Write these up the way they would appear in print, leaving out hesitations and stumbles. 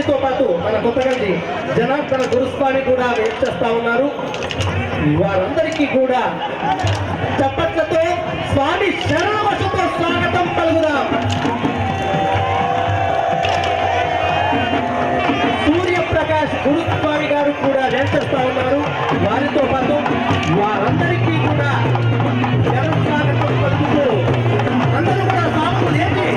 వారితో పాటు మన కొత్తగండి జనార్దన గురుస్వామి కూడా చేస్తా ఉన్నారు. వారందరికీ కూడా చప్పట్లతో స్వామి శరణవశతో స్వాగతం పలుకుదాం. సూర్యప్రకాష్ గురుస్వామి గారు కూడా చేస్తా ఉన్నారు. వారితో పాటు వారందరికీ కూడా స్వాగతం పలుకుతూ అందరూ కూడా సాగు లేచి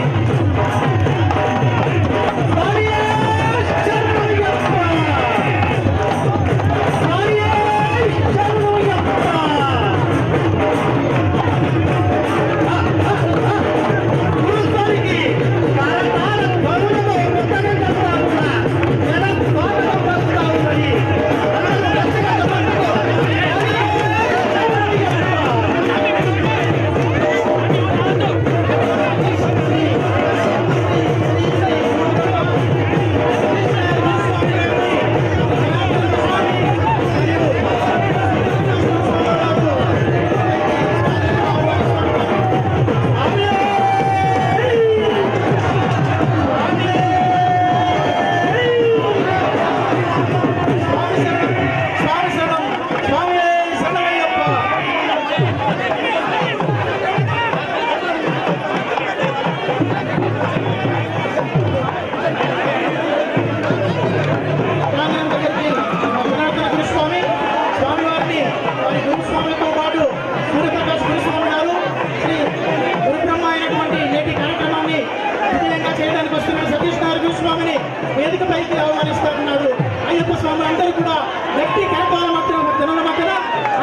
వేదికపైకి ఆహ్వానిస్తున్నారు. అయ్యప్ప స్వామి అందరూ కూడా వ్యక్తి కేటాల మధ్య జనాల మధ్యన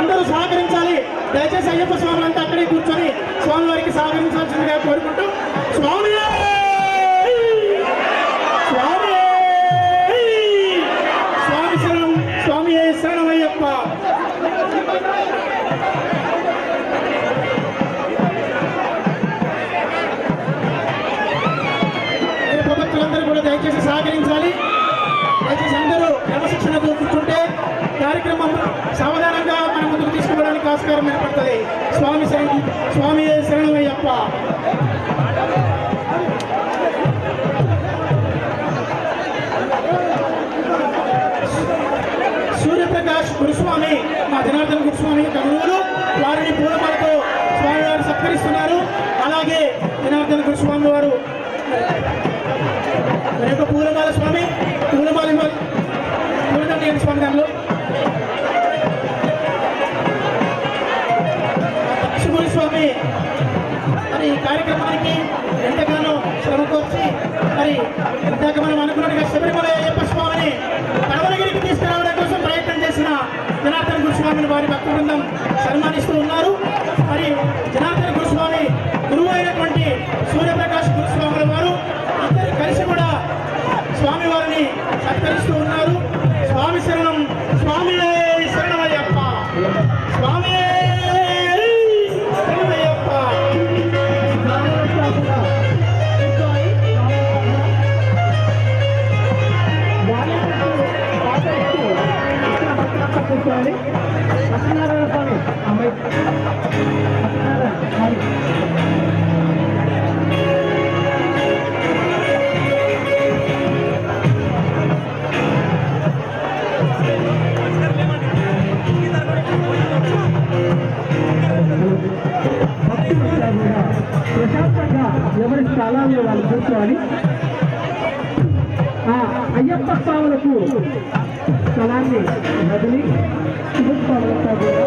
అందరూ సహకరించాలి. దయచేసి అయ్యప్ప స్వామి అంతా అక్కడే కూర్చొని స్వామి వారికి సహకరించాల్సిందిగా కోరుకుంటూ స్వామి స్వామి స్వామి శరణం స్వామి శరణమయ్యప్ప. భక్తులందరూ కూడా దయచేసి సహకరించాలి. దయచేసి అందరూ క్రమశిక్షణకు కూర్చుంటే కార్యక్రమం సావధానంగా మన ముందుకు తీసుకోవడానికి ఆస్కారం ఏర్పడుతుంది. స్వామి శరణమయ్యప్ప. సూర్యప్రకాష్ గురుస్వామి మా జనార్దన గురుస్వామి కనుగోలు వారిని పూలమాలతో స్వామి వారు సత్కరిస్తున్నారు. అలాగే జనార్దన గురుస్వామి వారు యొక్క పూలమాల స్వామి పూలమాల పూలదండ స్వామి దానిలో లక్ష్మణ స్వామి మరి ఈ కార్యక్రమానికి ఎంతగానో శ్రమ కోర్చి మరి ఇందాక మనం అనుకున్నట్టుగా శబరిమల అయ్యప్ప స్వామిని కడవలగిరికి తీసుకురావడం కోసం ప్రయత్నం చేసిన జనార్దన గురుస్వామిని వారి భక్త బృందం సన్మానిస్తూ ఉన్నారు. మరి జనార్దన గురుస్వామి గురువు అయినటువంటి సూర్యప్రకాష్ గురుస్వాముల వారు అందరూ కలిసి కూడా స్వామి వారిని సత్కరిస్తూ ఉన్నారు. స్వామి శరణం స్వామి శరణమయ్యప్ప. స్వామి శరణమయ్యప్ప. సత్యనారాయణ స్వామి ప్రశాంతంగా ఎవరి స్థలాల్లో వాళ్ళు కూర్చోవాలి. ఆ అయ్యప్ప స్వాములకు స్థలాన్ని వదిలి శివ స్వాములంతా కూడా